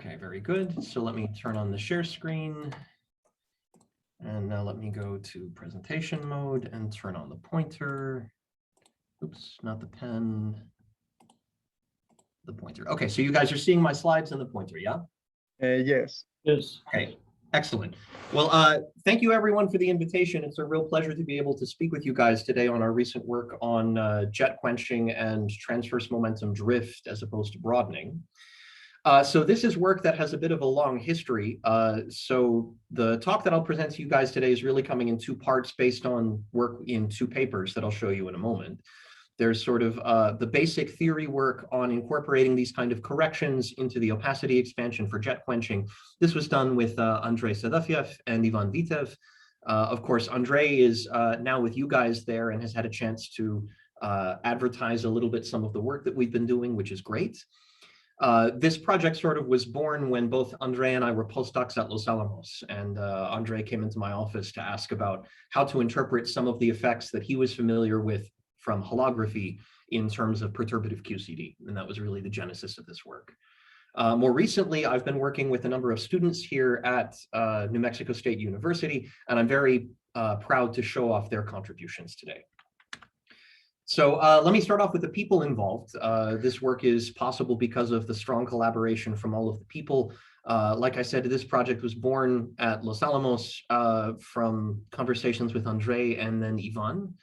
Okay, very good. So let me turn on the share screen. And now let me go to presentation mode and turn on the pointer. Oops, not the pen. The pointer. Okay, so you guys are seeing my slides and the pointer, yeah? Yes. Yes. Okay, excellent. Well, thank you everyone for the invitation. It's a real pleasure to be able to speak with you guys today on our recent work on jet quenching and transverse momentum drift as opposed to broadening. So this is work that has a bit of a long history. So the talk that I'll present to you guys today is really coming in two parts based on work in two papers that I'll show you in a moment. There's sort of the basic theory work on incorporating these kind of corrections into the opacity expansion for jet quenching. This was done with Andrei Sadafyev and Ivan Vitev. Of course, Andrei is now with you guys there and has had a chance to advertise a little bit some of the work that we've been doing, which is great. This project sort of was born when both Andrei and I were postdocs at Los Alamos, and Andrei came into my office to ask about how to interpret some of the effects that he was familiar with from holography in terms of perturbative QCD, and that was really the genesis of this work. More recently, I've been working with a number of students here at New Mexico State University, and I'm very proud to show off their contributions today. So let me start off with the people involved. This work is possible because of the strong collaboration from all of the people. Like I said, this project was born at Los Alamos from conversations with Andrei and then Ivan.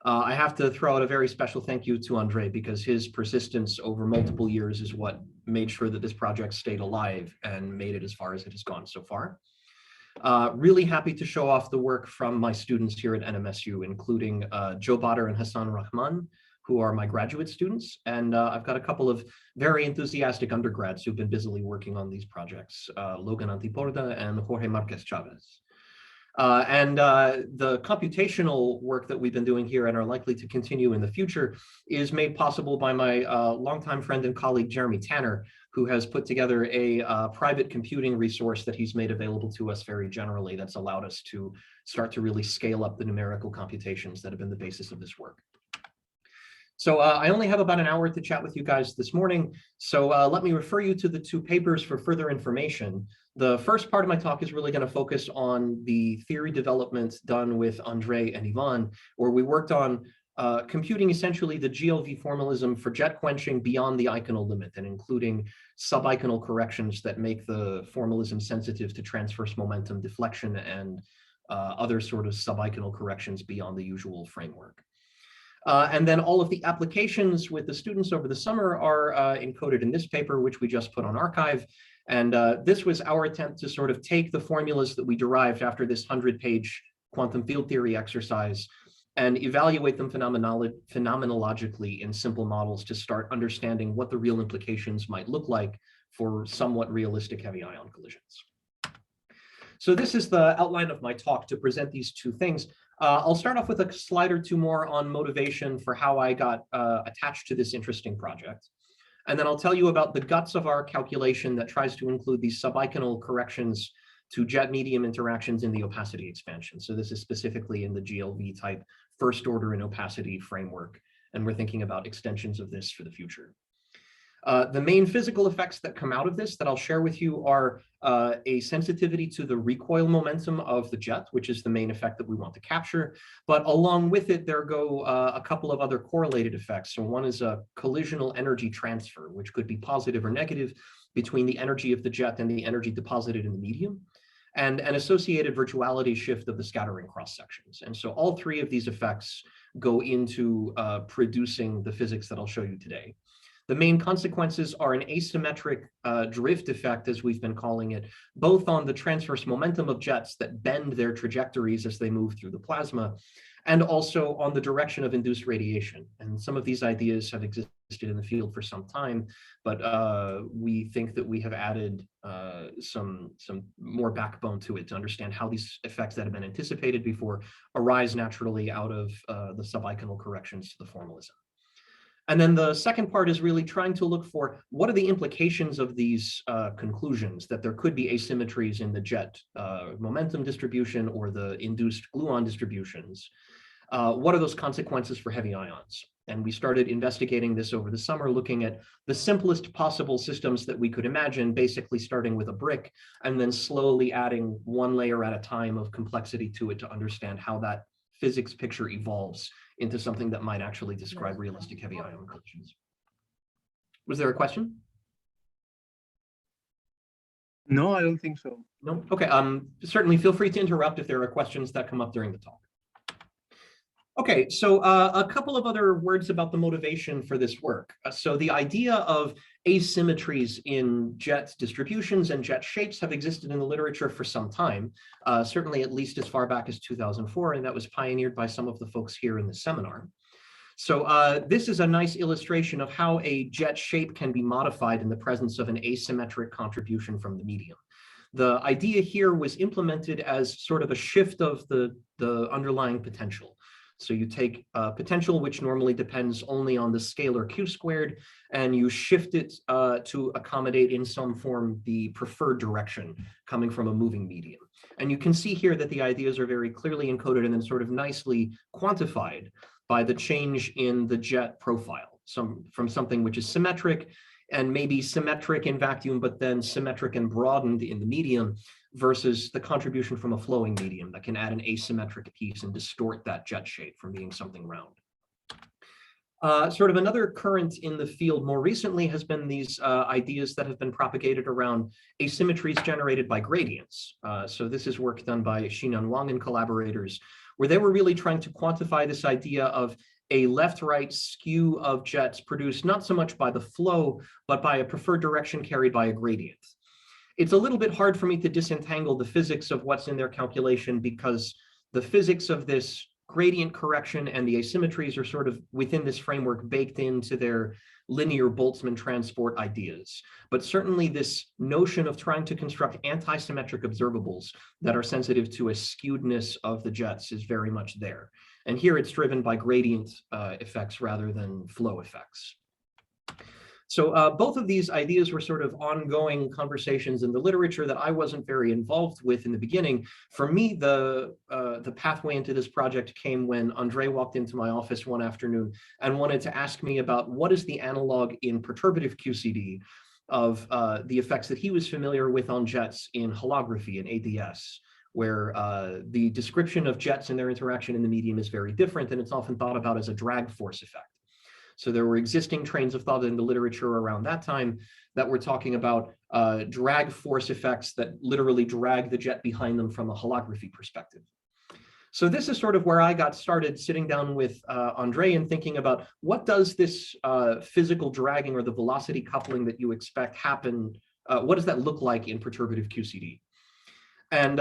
I have to throw out a very special thank you to Andrei because his persistence over multiple years is what made sure that this project stayed alive and made it as far as it has gone so far. Really happy to show off the work from my students here at NMSU, including Joe Bader and Hassan Rahman, who are my graduate students. And I've got a couple of very enthusiastic undergrads who've been busily working on these projects, Logan Antiporda and Jorge Marquez Chavez. The computational work that we've been doing here and are likely to continue in the future is made possible by my longtime friend and colleague, Jeremy Tanner, who has put together a private computing resource that he's made available to us very generally that's allowed us to start to really scale up the numerical computations that have been the basis of this work. So I only have about an hour to chat with you guys this morning. So let me refer you to the two papers for further information. The first part of my talk is really going to focus on the theory development done with Andrei and Ivan, where we worked on computing essentially the GLV formalism for jet quenching beyond the Eikonal limit and including sub-Eikonal corrections that make the formalism sensitive to transverse momentum deflection and other sort of sub-Eikonal corrections beyond the usual framework. And then all of the applications with the students over the summer are encoded in this paper, which we just put on archive. And this was our attempt to sort of take the formulas that we derived after this 100-page quantum field theory exercise and evaluate them phenomenologically in simple models to start understanding what the real implications might look like for somewhat realistic heavy ion collisions. So this is the outline of my talk to present these two things. I'll start off with a slide or two more on motivation for how I got attached to this interesting project. And then I'll tell you about the guts of our calculation that tries to include these sub-Eikonal corrections to jet medium interactions in the opacity expansion. So this is specifically in the GLV type first order in opacity framework. And we're thinking about extensions of this for the future. The main physical effects that come out of this that I'll share with you are a sensitivity to the recoil momentum of the jet, which is the main effect that we want to capture. But along with it, there go a couple of other correlated effects. So one is a collisional energy transfer, which could be positive or negative between the energy of the jet and the energy deposited in the medium, and an associated virtuality shift of the scattering cross sections. And so all three of these effects go into producing the physics that I'll show you today. The main consequences are an asymmetric drift effect, as we've been calling it, both on the transverse momentum of jets that bend their trajectories as they move through the plasma, and also on the direction of induced radiation. And some of these ideas have existed in the field for some time, but we think that we have added some more backbone to it to understand how these effects that have been anticipated before arise naturally out of the sub-Eikonal corrections to the formalism. And then the second part is really trying to look for what are the implications of these conclusions, that there could be asymmetries in the jet momentum distribution or the induced gluon distributions. What are those consequences for heavy ions? And we started investigating this over the summer, looking at the simplest possible systems that we could imagine, basically starting with a brick and then slowly adding one layer at a time of complexity to it to understand how that physics picture evolves into something that might actually describe realistic heavy ion collisions. Was there a question? No, I don't think so. No? Okay, certainly feel free to interrupt if there are questions that come up during the talk. Okay, so a couple of other words about the motivation for this work. So the idea of asymmetries in jet distributions and jet shapes have existed in the literature for some time, certainly at least as far back as 2004, and that was pioneered by some of the folks here in the seminar. So this is a nice illustration of how a jet shape can be modified in the presence of an asymmetric contribution from the medium. The idea here was implemented as sort of a shift of the underlying potential. So you take potential, which normally depends only on the scalar q squared, and you shift it to accommodate in some form the preferred direction coming from a moving medium. And you can see here that the ideas are very clearly encoded and then sort of nicely quantified by the change in the jet profile, from something which is symmetric and maybe symmetric in vacuum, but then symmetric and broadened in the medium, versus the contribution from a flowing medium that can add an asymmetric piece and distort that jet shape from being something round. Sort of another current in the field more recently has been these ideas that have been propagated around asymmetries generated by gradients. So this is work done by Xinan Wang and collaborators, where they were really trying to quantify this idea of a left-right skew of jets produced not so much by the flow, but by a preferred direction carried by a gradient. It's a little bit hard for me to disentangle the physics of what's in their calculation, because the physics of this gradient correction and the asymmetries are sort of within this framework baked into their linear Boltzmann transport ideas. But certainly this notion of trying to construct anti-symmetric observables that are sensitive to a skewedness of the jets is very much there. And here it's driven by gradient effects rather than flow effects. So both of these ideas were sort of ongoing conversations in the literature that I wasn't very involved with in the beginning. For me, the pathway into this project came when Andre walked into my office one afternoon and wanted to ask me about what is the analog in perturbative QCD of the effects that he was familiar with on jets in holography and ADS, where the description of jets and their interaction in the medium is very different, and it's often thought about as a drag force effect. So there were existing trains of thought in the literature around that time that were talking about drag force effects that literally drag the jet behind them from a holography perspective. So this is sort of where I got started, sitting down with Andre and thinking about what does this physical dragging or the velocity coupling that you expect happen, what does that look like in perturbative QCD? And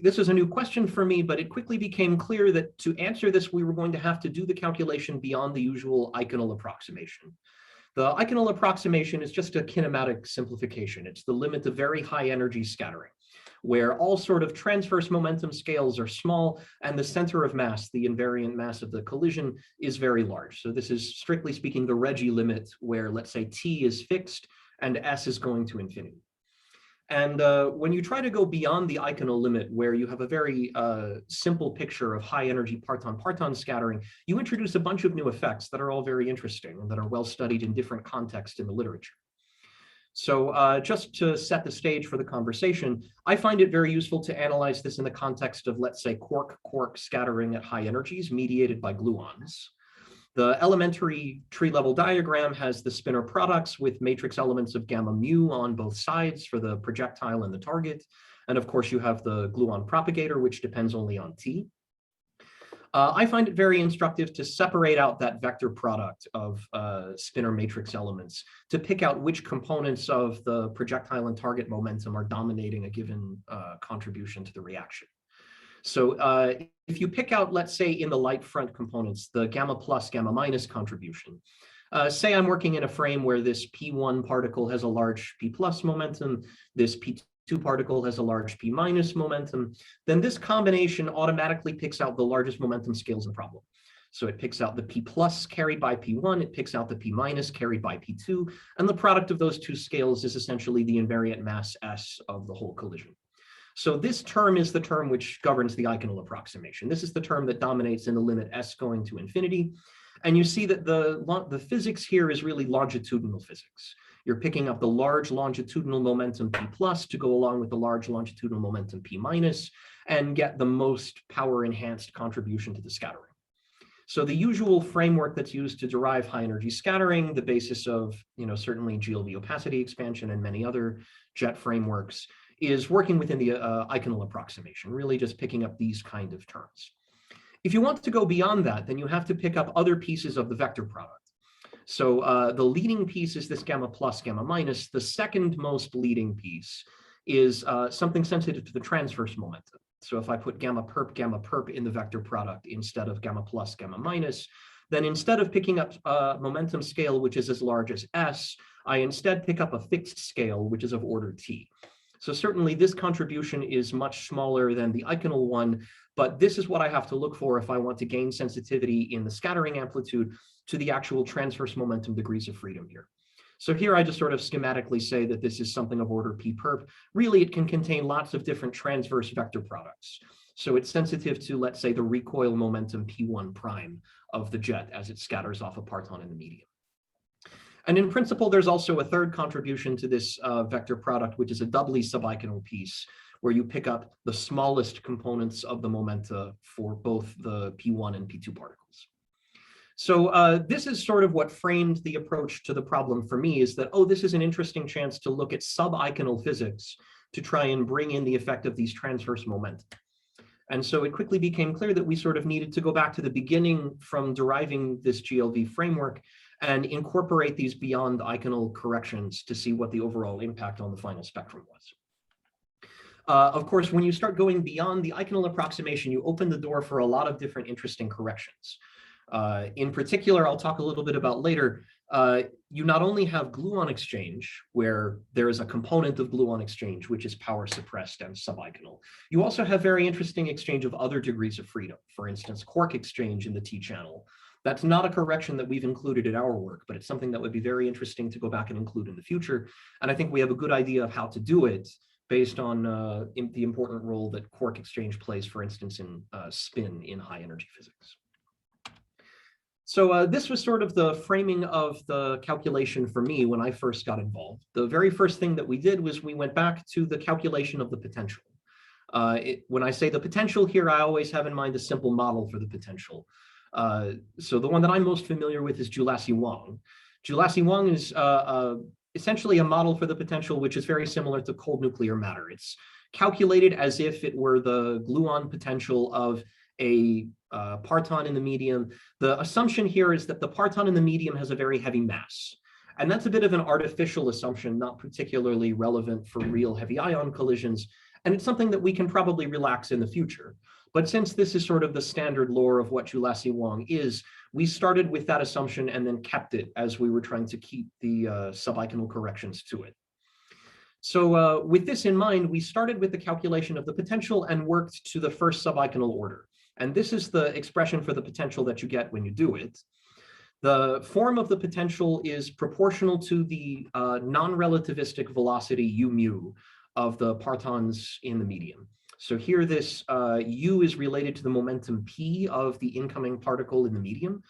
this was a new question for me, but it quickly became clear that to answer this, we were going to have to do the calculation beyond the usual Eikonal approximation. The Eikonal approximation is just a kinematic simplification. It's the limit of very high energy scattering, where all sort of transverse momentum scales are small and the center of mass, the invariant mass of the collision, is very large. So this is, strictly speaking, the Reggie limit, where let's say t is fixed and s is going to infinity. And when you try to go beyond the Eikonal limit, where you have a very simple picture of high energy parton-parton scattering, you introduce a bunch of new effects that are all very interesting and that are well studied in different contexts in the literature. So just to set the stage for the conversation, I find it very useful to analyze this in the context of, let's say, quark-quark scattering at high energies mediated by gluons. The elementary tree-level diagram has the spinor products with matrix elements of gamma mu on both sides for the projectile and the target. And of course, you have the gluon propagator, which depends only on t. I find it very instructive to separate out that vector product of spinor matrix elements to pick out which components of the projectile and target momentum are dominating a given contribution to the reaction. So if you pick out, let's say, in the light front components, the gamma plus, gamma minus contribution, say I'm working in a frame where this P1 particle has a large P plus momentum, this P2 particle has a large P minus momentum, then this combination automatically picks out the largest momentum scales in the problem. So it picks out the P plus carried by P1, it picks out the P minus carried by P2, and the product of those two scales is essentially the invariant mass S of the whole collision. So this term is the term which governs the Eikonal approximation. This is the term that dominates in the limit S going to infinity. And you see that the physics here is really longitudinal physics. You're picking up the large longitudinal momentum P plus to go along with the large longitudinal momentum P minus and get the most power enhanced contribution to the scattering. So the usual framework that's used to derive high energy scattering, the basis of, certainly GLV opacity expansion and many other jet frameworks, is working within the Eikonal approximation, really just picking up these kind of terms. If you want to go beyond that, then you have to pick up other pieces of the vector product. So the leading piece is this gamma plus, gamma minus. The second most leading piece is something sensitive to the transverse momentum. So if I put gamma perp in the vector product instead of gamma plus, gamma minus, then instead of picking up a momentum scale, which is as large as S, I instead pick up a fixed scale, which is of order T. So certainly this contribution is much smaller than the Eikonal one, but this is what I have to look for if I want to gain sensitivity in the scattering amplitude to the actual transverse momentum degrees of freedom here. So here I just sort of schematically say that this is something of order P perp. Really, it can contain lots of different transverse vector products. So it's sensitive to, let's say, the recoil momentum P1 prime of the jet as it scatters off a parton in the medium. And in principle, there's also a third contribution to this vector product, which is a doubly sub-Eikonal piece, where you pick up the smallest components of the momenta for both the P1 and P2 particles. So this is sort of what framed the approach to the problem for me, is that, oh, this is an interesting chance to look at sub-Eikonal physics to try and bring in the effect of these transverse momenta. And so it quickly became clear that we sort of needed to go back to the beginning from deriving this GLV framework and incorporate these beyond Eikonal corrections to see what the overall impact on the final spectrum was. Of course, when you start going beyond the Eikonal approximation, you open the door for a lot of different interesting corrections. In particular, I'll talk a little bit about later, you not only have gluon exchange, where there is a component of gluon exchange, which is power suppressed and sub-Eikonal. You also have very interesting exchange of other degrees of freedom. For instance, quark exchange in the T channel. That's not a correction that we've included in our work, but it's something that would be very interesting to go back and include in the future. And I think we have a good idea of how to do it based on the important role that quark exchange plays, for instance, in spin in high energy physics. So this was sort of the framing of the calculation for me when I first got involved. The very first thing that we did was we went back to the calculation of the potential. When I say the potential here, I always have in mind a simple model for the potential. So the one that I'm most familiar with is Julassi-Wong. Julassi-Wong is essentially a model for the potential, which is very similar to cold nuclear matter. It's calculated as if it were the gluon potential of a parton in the medium. The assumption here is that the parton in the medium has a very heavy mass. And that's a bit of an artificial assumption, not particularly relevant for real heavy ion collisions. And it's something that we can probably relax in the future. But since this is sort of the standard lore of what Julassi-Wong is, we started with that assumption and then kept it as we were trying to keep the sub-Eikonal corrections to it. So with this in mind, we started with the calculation of the potential and worked to the first sub-Eikonal order. And this is the expression for the potential that you get when you do it. The form of the potential is proportional to the non-relativistic velocity u mu of the partons in the medium. So here this u is related to the momentum p of the incoming particle in the medium.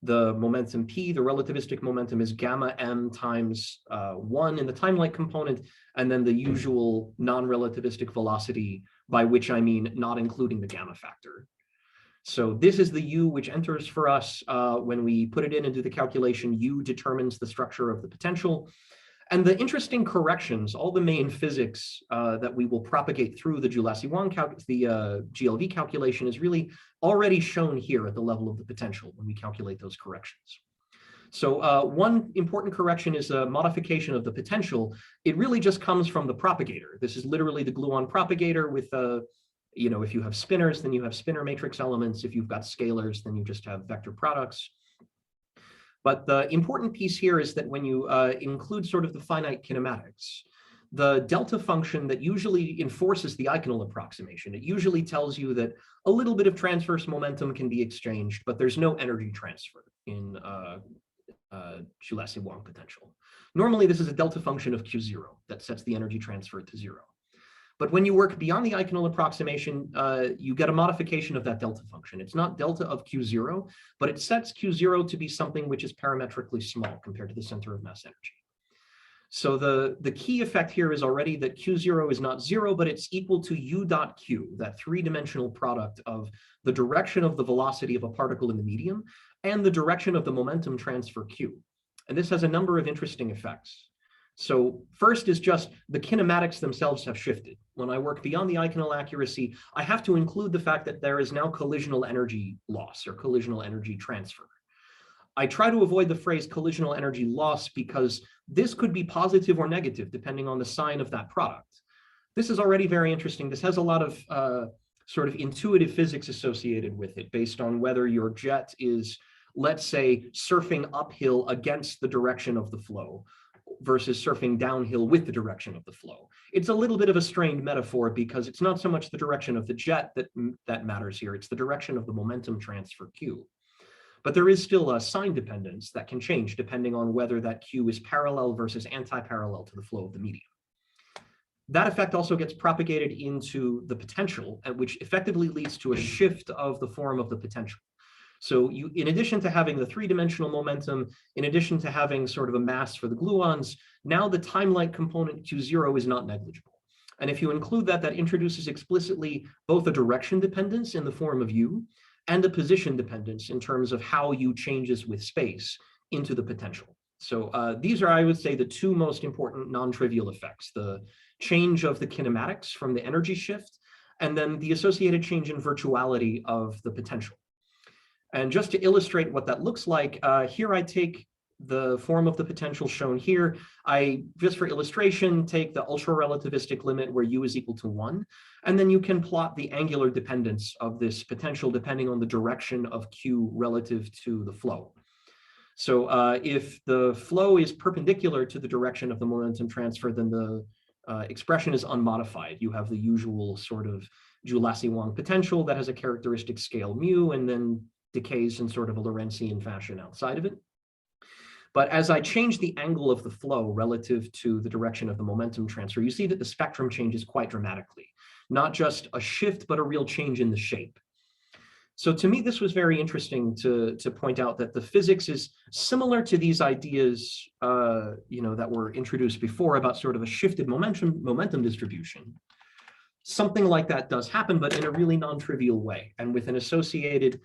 The momentum p, the relativistic momentum, is gamma m times 1 in the time-like component, and then the usual non-relativistic velocity, by which I mean not including the gamma factor. So this is the u which enters for us. When we put it in and do the calculation, u determines the structure of the potential. And the interesting corrections, all the main physics that we will propagate through the Julassi-Wong GLV calculation is really already shown here at the level of the potential when we calculate those corrections. So one important correction is a modification of the potential. It really just comes from the propagator. This is literally the gluon propagator with if you have spinners, then you have spinner matrix elements. If you've got scalars, then you just have vector products. But the important piece here is that when you include sort of the finite kinematics, the delta function that usually enforces the Eikonal approximation, it usually tells you that a little bit of transverse momentum can be exchanged, but there's no energy transfer in Julassi-Wong potential. Normally, this is a delta function of Q0 that sets the energy transfer to 0. But when you work beyond the Eikonal approximation, you get a modification of that delta function. It's not delta of Q0, but it sets Q0 to be something which is parametrically small compared to the center of mass energy. So the key effect here is already that Q0 is not zero, but it's equal to U dot Q, that three-dimensional product of the direction of the velocity of a particle in the medium and the direction of the momentum transfer Q. And this has a number of interesting effects. So first is just the kinematics themselves have shifted. When I work beyond the Eikonal accuracy, I have to include the fact that there is now collisional energy loss or collisional energy transfer. I try to avoid the phrase collisional energy loss because this could be positive or negative depending on the sign of that product. This is already very interesting. This has a lot of sort of intuitive physics associated with it based on whether your jet is, let's say, surfing uphill against the direction of the flow versus surfing downhill with the direction of the flow. It's a little bit of a strained metaphor because it's not so much the direction of the jet that matters here, it's the direction of the momentum transfer Q. But there is still a sign dependence that can change depending on whether that Q is parallel versus anti-parallel to the flow of the medium. That effect also gets propagated into the potential, which effectively leads to a shift of the form of the potential. So you, in addition to having the three-dimensional momentum, in addition to having sort of a mass for the gluons, now the time-like component Q0 is not negligible. And if you include that, that introduces explicitly both a direction dependence in the form of U and a position dependence in terms of how U changes with space into the potential. So these are, I would say, the two most important non-trivial effects, the change of the kinematics from the energy shift, and then the associated change in virtuality of the potential. And just to illustrate what that looks like, here I take the form of the potential shown here. I, just for illustration, take the ultra-relativistic limit where U is equal to 1, and then you can plot the angular dependence of this potential depending on the direction of Q relative to the flow. So if the flow is perpendicular to the direction of the momentum transfer, then the expression is unmodified. You have the usual sort of Joule-Lacey-Wang potential that has a characteristic scale mu and then decays in sort of a Lorentzian fashion outside of it. But as I change the angle of the flow relative to the direction of the momentum transfer, you see that the spectrum changes quite dramatically. Not just a shift, but a real change in the shape. So to me, this was very interesting to point out that the physics is similar to these ideas that were introduced before about sort of a shifted momentum distribution. Something like that does happen, but in a really non-trivial way and with an associated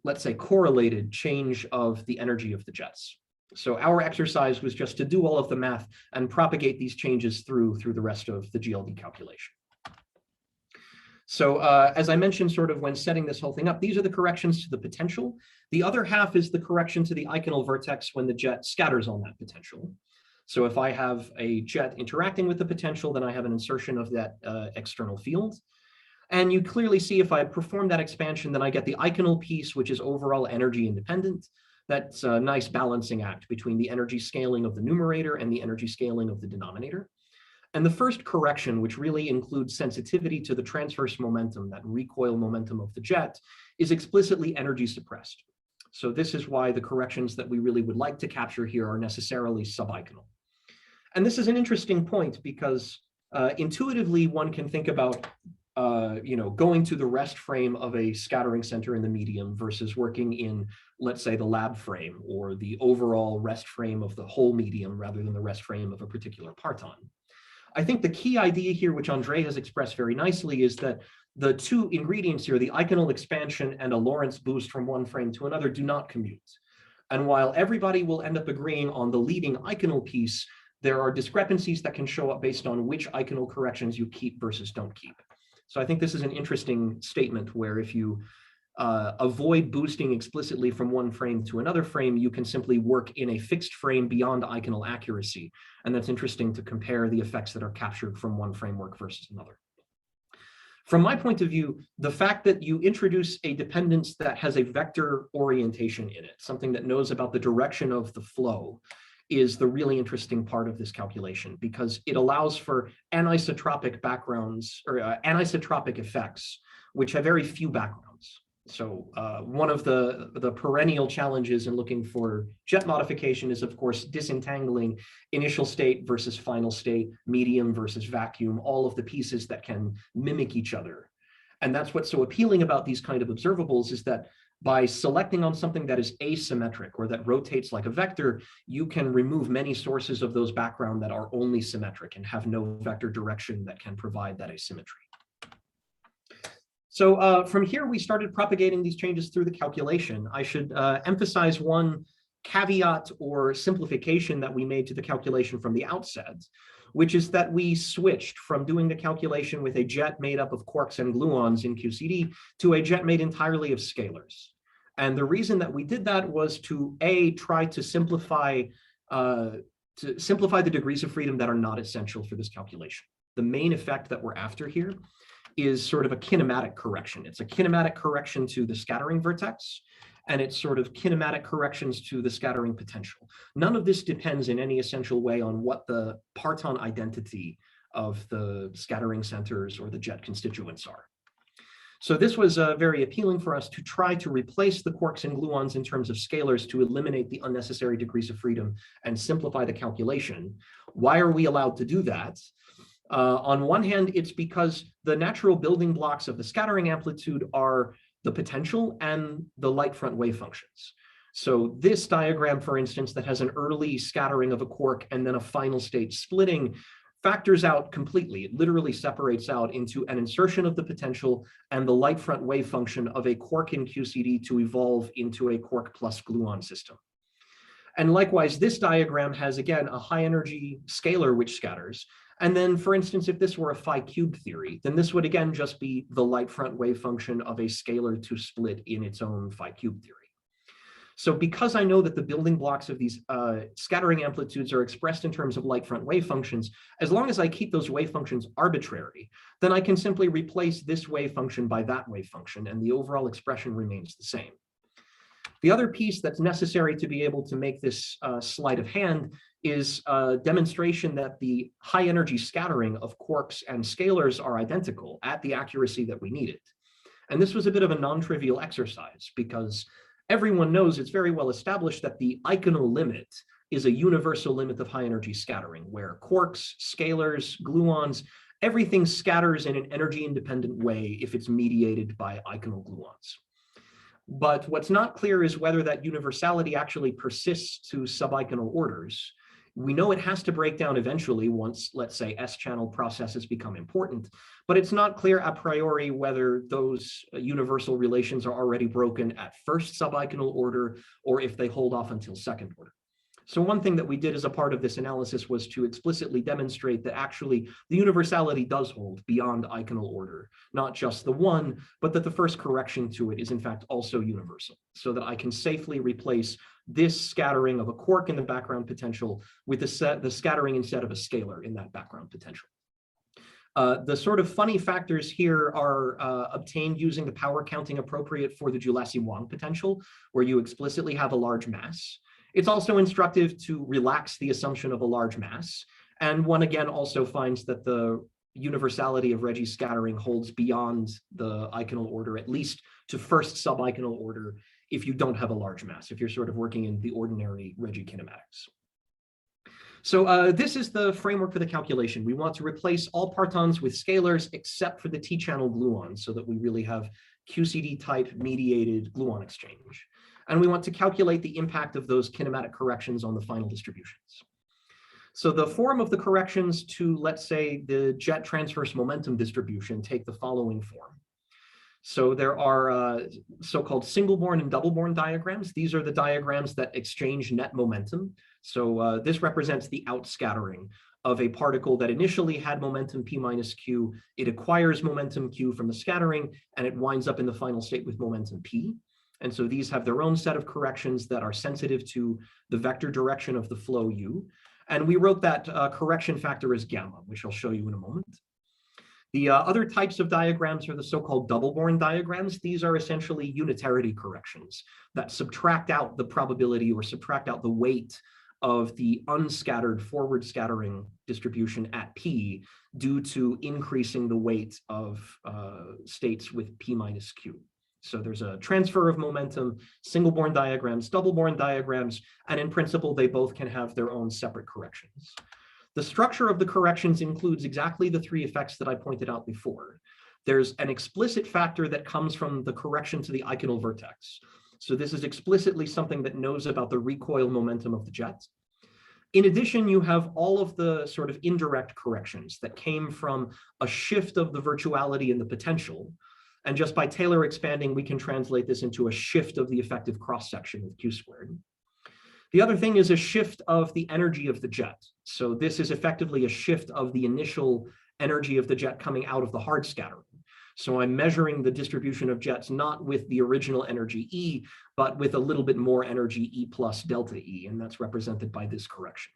let's say, correlated change of the energy of the jets. So our exercise was just to do all of the math and propagate these changes through the rest of the GLD calculation. So as I mentioned, sort of when setting this whole thing up, these are the corrections to the potential. The other half is the correction to the Eikonal vertex when the jet scatters on that potential. So if I have a jet interacting with the potential, then I have an insertion of that external field. And you clearly see if I perform that expansion, then I get the Eikonal piece, which is overall energy independent. That's a nice balancing act between the energy scaling of the numerator and the energy scaling of the denominator. And the first correction, which really includes sensitivity to the transverse momentum, that recoil momentum of the jet, is explicitly energy suppressed. So this is why the corrections that we really would like to capture here are necessarily sub-Eikonal. And this is an interesting point because intuitively one can think about going to the rest frame of a scattering center in the medium versus working in, let's say, the lab frame or the overall rest frame of the whole medium rather than the rest frame of a particular parton. I think the key idea here, which André has expressed very nicely, is that the two ingredients here, the Eikonal expansion and a Lorentz boost from one frame to another, do not commute. And while everybody will end up agreeing on the leading Eikonal piece, there are discrepancies that can show up based on which Eikonal corrections you keep versus don't keep. So I think this is an interesting statement where if you avoid boosting explicitly from one frame to another frame, you can simply work in a fixed frame beyond Eikonal accuracy. And that's interesting to compare the effects that are captured from one framework versus another. From my point of view, the fact that you introduce a dependence that has a vector orientation in it, something that knows about the direction of the flow, is the really interesting part of this calculation because it allows for anisotropic backgrounds or anisotropic effects, which have very few backgrounds. One of the perennial challenges in looking for jet modification is, of course, disentangling initial state versus final state, medium versus vacuum, all of the pieces that can mimic each other. And that's what's so appealing about these kind of observables, is that by selecting on something that is asymmetric or that rotates like a vector, you can remove many sources of those background that are only symmetric and have no vector direction that can provide that asymmetry. So from here, we started propagating these changes through the calculation. I should emphasize one caveat or simplification that we made to the calculation from the outset, which is that we switched from doing the calculation with a jet made up of quarks and gluons in QCD to a jet made entirely of scalars. And the reason that we did that was to try to simplify the degrees of freedom that are not essential for this calculation. The main effect that we're after here is sort of a kinematic correction. It's a kinematic correction to the scattering vertex, and it's sort of kinematic corrections to the scattering potential. None of this depends in any essential way on what the parton identity of the scattering centers or the jet constituents are. So this was very appealing for us to try to replace the quarks and gluons in terms of scalars to eliminate the unnecessary degrees of freedom and simplify the calculation. Why are we allowed to do that? On one hand, it's because the natural building blocks of the scattering amplitude are the potential and the light front wave functions. So this diagram, for instance, that has an early scattering of a quark and then a final state splitting, factors out completely. It literally separates out into an insertion of the potential and the light front wave function of a quark in QCD to evolve into a quark plus gluon system. And likewise, this diagram has, again, a high energy scalar which scatters. And then, for instance, if this were a phi cubed theory, then this would again just be the light front wave function of a scalar to split in its own phi cubed theory. So because I know that the building blocks of these scattering amplitudes are expressed in terms of light front wave functions, as long as I keep those wave functions arbitrary, then I can simply replace this wave function by that wave function, and the overall expression remains the same. The other piece that's necessary to be able to make this sleight of hand is a demonstration that the high energy scattering of quarks and scalars are identical at the accuracy that we needed. And this was a bit of a non-trivial exercise because everyone knows it's very well established that the Eikonal limit is a universal limit of high energy scattering, where quarks, scalars, gluons, everything scatters in an energy independent way if it's mediated by Eikonal gluons. But what's not clear is whether that universality actually persists to sub-Eikonal orders. We know it has to break down eventually once, let's say, S-channel processes become important, but it's not clear a priori whether those universal relations are already broken at first sub-Eikonal order or if they hold off until second order. So one thing that we did as a part of this analysis was to explicitly demonstrate that actually the universality does hold beyond Eikonal order, not just the one, but that the first correction to it is in fact also universal, so that I can safely replace this scattering of a quark in the background potential with the scattering instead of a scalar in that background potential. The sort of funny factors here are obtained using the power counting appropriate for the Joulasi-Wang potential, where you explicitly have a large mass. It's also instructive to relax the assumption of a large mass. And one again also finds that the universality of Regge scattering holds beyond the Eikonal order, at least to first sub-Eikonal order, if you don't have a large mass, if you're sort of working in the ordinary Regge kinematics. So this is the framework for the calculation. We want to replace all partons with scalars except for the T-channel gluons, so that we really have QCD type mediated gluon exchange. And we want to calculate the impact of those kinematic corrections on the final distributions. So the form of the corrections to, let's say, the jet transverse momentum distribution take the following form. So there are so-called single-born and double-born diagrams. These are the diagrams that exchange net momentum. So this represents the outscattering of a particle that initially had momentum p minus q. It acquires momentum q from the scattering, and it winds up in the final state with momentum p. And so these have their own set of corrections that are sensitive to the vector direction of the flow u. And we wrote that correction factor as gamma, which I'll show you in a moment. The other types of diagrams are the so-called double-born diagrams. These are essentially unitarity corrections that subtract out the probability or subtract out the weight of the unscattered forward scattering distribution at p due to increasing the weight of states with p minus q. So there's a transfer of momentum, single Born diagrams, double Born diagrams, and in principle, they both can have their own separate corrections. The structure of the corrections includes exactly the three effects that I pointed out before. There's an explicit factor that comes from the correction to the Eikonal vertex. So this is explicitly something that knows about the recoil momentum of the jet. In addition, you have all of the sort of indirect corrections that came from a shift of the virtuality and the potential. And just by Taylor expanding, we can translate this into a shift of the effective cross-section of Q squared. The other thing is a shift of the energy of the jet. So this is effectively a shift of the initial energy of the jet coming out of the hard scattering. So I'm measuring the distribution of jets not with the original energy E, but with a little bit more energy E plus delta E, and that's represented by this correction.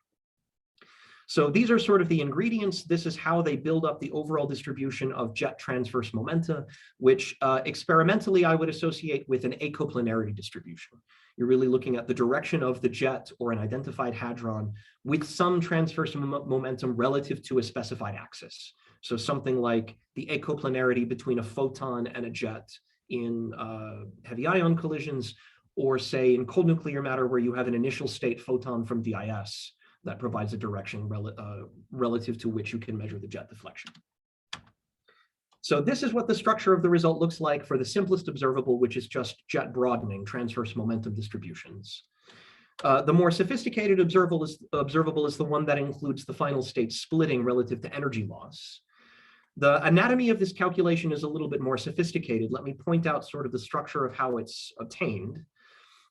So these are sort of the ingredients. This is how they build up the overall distribution of jet transverse momenta, which experimentally I would associate with an acoplanarity distribution. You're really looking at the direction of the jet or an identified hadron with some transverse momentum relative to a specified axis. So something like the acoplanarity between a photon and a jet in heavy ion collisions, or say in cold nuclear matter where you have an initial state photon from DIS that provides a direction relative to which you can measure the jet deflection. So this is what the structure of the result looks like for the simplest observable, which is just jet broadening transverse momentum distributions. The more sophisticated observable is the one that includes the final state splitting relative to energy loss. The anatomy of this calculation is a little bit more sophisticated. Let me point out sort of the structure of how it's obtained.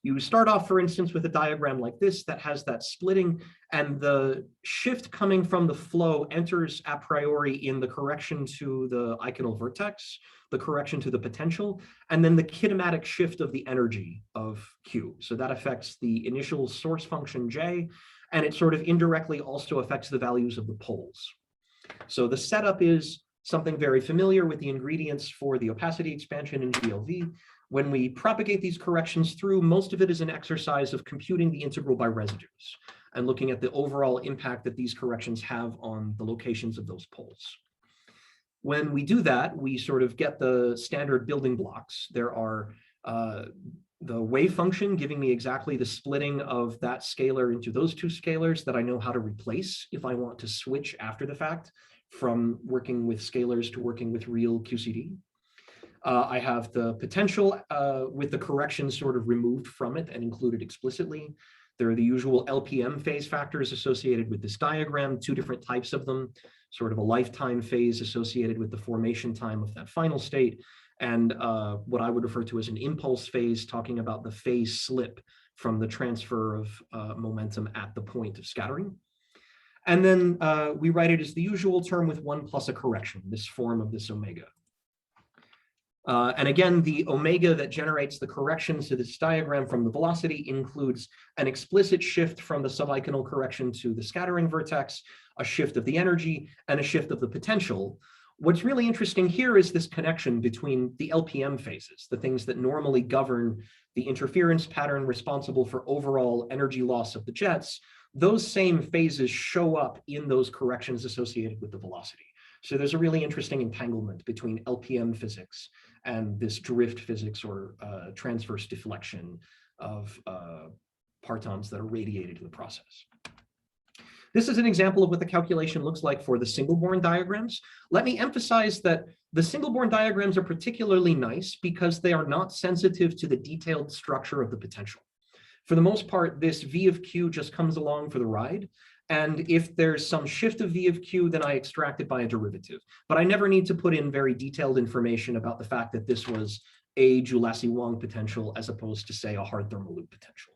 You start off, for instance, with a diagram like this that has that splitting, and the shift coming from the flow enters a priori in the correction to the Eikonal vertex, the correction to the potential, and then the kinematic shift of the energy of Q. So that affects the initial source function J, and it sort of indirectly also affects the values of the poles. So the setup is something very familiar with the ingredients for the opacity expansion in GLV. When we propagate these corrections through, most of it is an exercise of computing the integral by residues and looking at the overall impact that these corrections have on the locations of those poles. When we do that, we sort of get the standard building blocks. There are the wave function giving me exactly the splitting of that scalar into those two scalars that I know how to replace if I want to switch after the fact from working with scalars to working with real QCD. I have the potential with the corrections sort of removed from it and included explicitly. There are the usual LPM phase factors associated with this diagram, two different types of them, sort of a lifetime phase associated with the formation time of that final state, and what I would refer to as an impulse phase, talking about the phase slip from the transfer of momentum at the point of scattering. And then we write it as the usual term with 1 plus a correction, this form of this omega. And again, the omega that generates the corrections to this diagram from the velocity includes an explicit shift from the sub-Eikonal correction to the scattering vertex, a shift of the energy, and a shift of the potential. What's really interesting here is this connection between the LPM phases, the things that normally govern the interference pattern responsible for overall energy loss of the jets. Those same phases show up in those corrections associated with the velocity. So there's a really interesting entanglement between LPM physics and this drift physics or transverse deflection of partons that are radiated to the process. This is an example of what the calculation looks like for the single Born diagrams. Let me emphasize that the single Born diagrams are particularly nice because they are not sensitive to the detailed structure of the potential. For the most part, this V of Q just comes along for the ride. And if there's some shift of V of Q, then I extract it by a derivative. But I never need to put in very detailed information about the fact that this was a Julassi-Wong potential as opposed to, say, a hard thermal loop potential.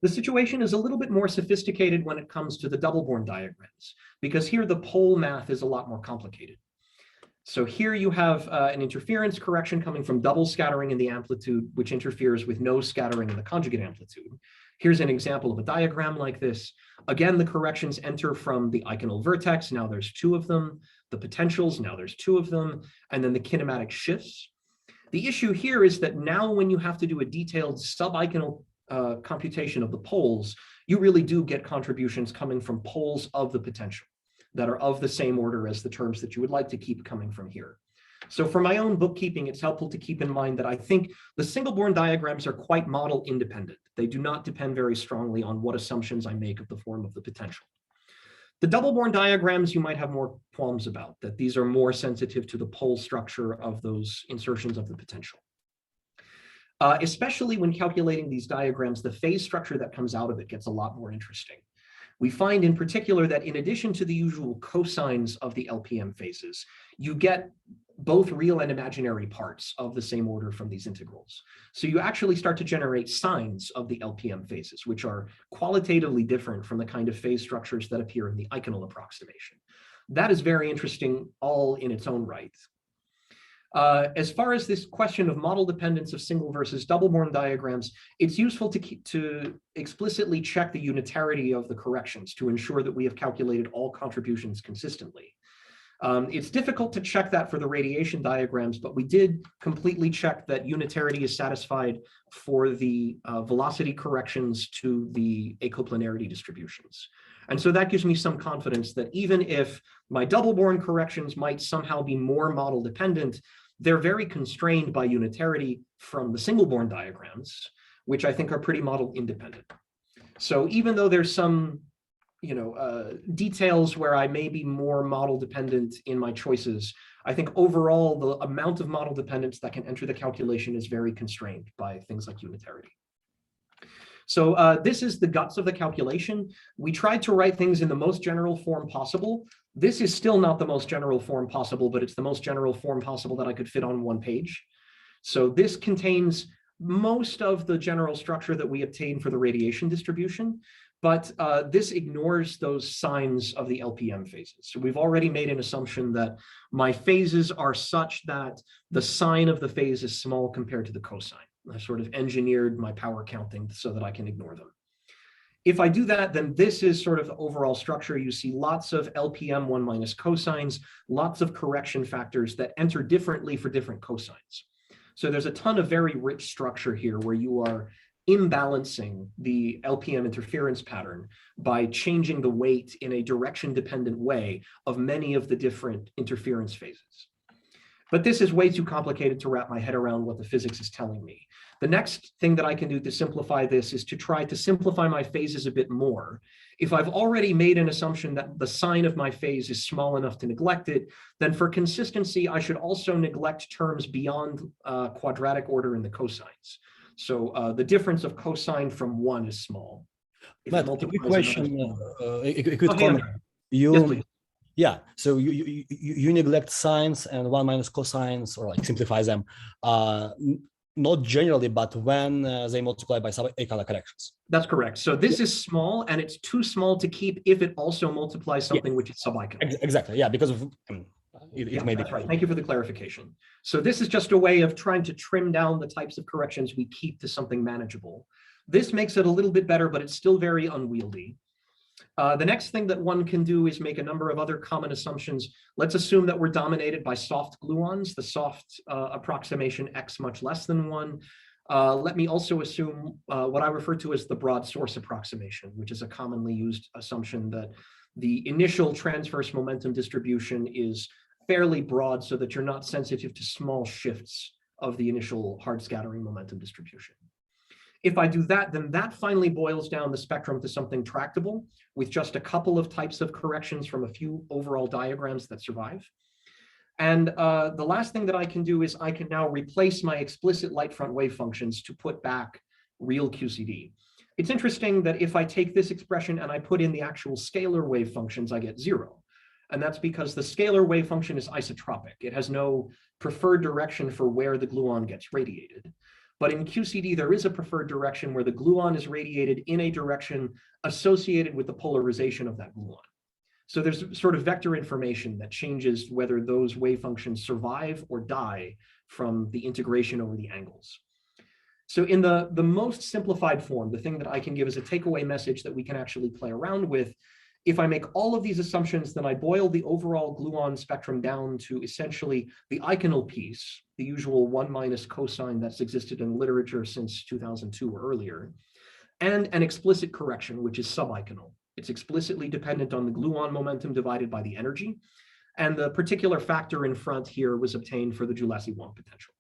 The situation is a little bit more sophisticated when it comes to the double Born diagrams, because here the pole math is a lot more complicated. So here you have an interference correction coming from double scattering in the amplitude, which interferes with no scattering in the conjugate amplitude. Here's an example of a diagram like this. Again, the corrections enter from the Eikonal vertex. Now there's 2 of them. The potentials, now there's 2 of them. And then the kinematic shifts. The issue here is that now when you have to do a detailed sub-Eikonal computation of the poles, you really do get contributions coming from poles of the potential that are of the same order as the terms that you would like to keep coming from here. So for my own bookkeeping, it's helpful to keep in mind that I think the single-born diagrams are quite model independent. They do not depend very strongly on what assumptions I make of the form of the potential. The double-born diagrams you might have more qualms about, that these are more sensitive to the pole structure of those insertions of the potential. Especially when calculating these diagrams, the phase structure that comes out of it gets a lot more interesting. We find in particular that in addition to the usual cosines of the LPM phases, you get both real and imaginary parts of the same order from these integrals. So you actually start to generate sines of the LPM phases, which are qualitatively different from the kind of phase structures that appear in the Eikonal approximation. That is very interesting all in its own right. As far as this question of model dependence of single versus double-born diagrams, it's useful to explicitly check the unitarity of the corrections to ensure that we have calculated all contributions consistently. It's difficult to check that for the radiation diagrams, but we did completely check that unitarity is satisfied for the velocity corrections to the acoplanarity distributions. And so that gives me some confidence that even if my double-born corrections might somehow be more model dependent, they're very constrained by unitarity from the single-born diagrams, which I think are pretty model independent. So even though there's some details where I may be more model dependent in my choices, I think overall the amount of model dependence that can enter the calculation is very constrained by things like unitarity. So this is the guts of the calculation. We tried to write things in the most general form possible. This is still not the most general form possible, but it's the most general form possible that I could fit on one page. So this contains most of the general structure that we obtain for the radiation distribution, but this ignores those signs of the LPM phases. So we've already made an assumption that my phases are such that the sine of the phase is small compared to the cosine. I've sort of engineered my power counting so that I can ignore them. If I do that, then this is sort of the overall structure. You see lots of LPM 1 minus cosines, lots of correction factors that enter differently for different cosines. So there's a ton of very rich structure here where you are imbalancing the LPM interference pattern by changing the weight in a direction-dependent way of many of the different interference phases. But this is way too complicated to wrap my head around what the physics is telling me. The next thing that I can do to simplify this is to try to simplify my phases a bit more. If I've already made an assumption that the sign of my phase is small enough to neglect it, then for consistency, I should also neglect terms beyond quadratic order in the cosines. So the difference of cosine from 1 is small. Matt, a quick question, a quick comment. Yes, please. Yeah, so you neglect sines and 1 minus cosines, or like simplify them, not generally, but when they multiply by sub-Eikonal corrections. That's correct. So this is small, and it's too small to keep if it also multiplies something which is sub-Eikonal. Exactly, yeah, because of it may be. That's right. Thank you for the clarification. So this is just a way of trying to trim down the types of corrections we keep to something manageable. This makes it a little bit better, but it's still very unwieldy. The next thing that one can do is make a number of other common assumptions. Let's assume that we're dominated by soft gluons, the soft approximation x much less than 1. Let me also assume what I refer to as the broad source approximation, which is a commonly used assumption that the initial transverse momentum distribution is fairly broad so that you're not sensitive to small shifts of the initial hard scattering momentum distribution. If I do that, then that finally boils down the spectrum to something tractable with just a couple of types of corrections from a few overall diagrams that survive. And the last thing that I can do is I can now replace my explicit light front wave functions to put back real QCD. It's interesting that if I take this expression and I put in the actual scalar wave functions, I get 0. And that's because the scalar wave function is isotropic. It has no preferred direction for where the gluon gets radiated. But in QCD, there is a preferred direction where the gluon is radiated in a direction associated with the polarization of that gluon. So there's sort of vector information that changes whether those wave functions survive or die from the integration over the angles. So in the most simplified form, the thing that I can give as a takeaway message that we can actually play around with, if I make all of these assumptions, then I boil the overall gluon spectrum down to essentially the Eikonal piece, the usual 1 minus cosine that's existed in literature since 2002 or earlier, and an explicit correction, which is sub-Eikonal. It's explicitly dependent on the gluon momentum divided by the energy. And the particular factor in front here was obtained for the Joulasi-Wong potential.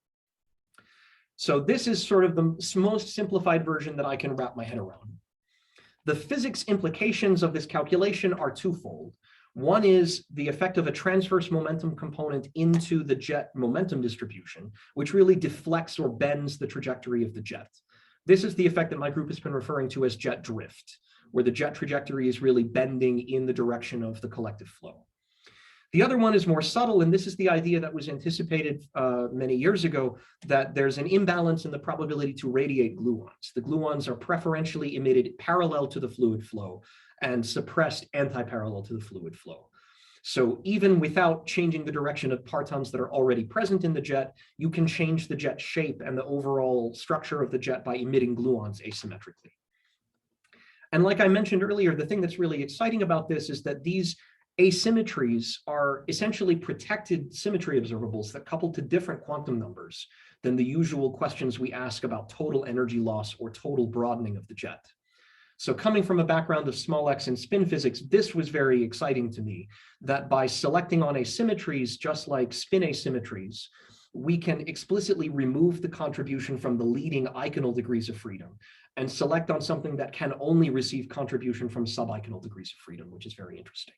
So this is sort of the most simplified version that I can wrap my head around. The physics implications of this calculation are twofold. One is the effect of a transverse momentum component into the jet momentum distribution, which really deflects or bends the trajectory of the jet. This is the effect that my group has been referring to as jet drift, where the jet trajectory is really bending in the direction of the collective flow. The other one is more subtle, and this is the idea that was anticipated many years ago, that there's an imbalance in the probability to radiate gluons. The gluons are preferentially emitted parallel to the fluid flow and suppressed anti-parallel to the fluid flow. So even without changing the direction of partons that are already present in the jet, you can change the jet shape and the overall structure of the jet by emitting gluons asymmetrically. And like I mentioned earlier, the thing that's really exciting about this is that these asymmetries are essentially protected symmetry observables that couple to different quantum numbers than the usual questions we ask about total energy loss or total broadening of the jet. So coming from a background of small x and spin physics, this was very exciting to me, that by selecting on asymmetries, just like spin asymmetries, we can explicitly remove the contribution from the leading Eikonal degrees of freedom and select on something that can only receive contribution from sub-Eikonal degrees of freedom, which is very interesting.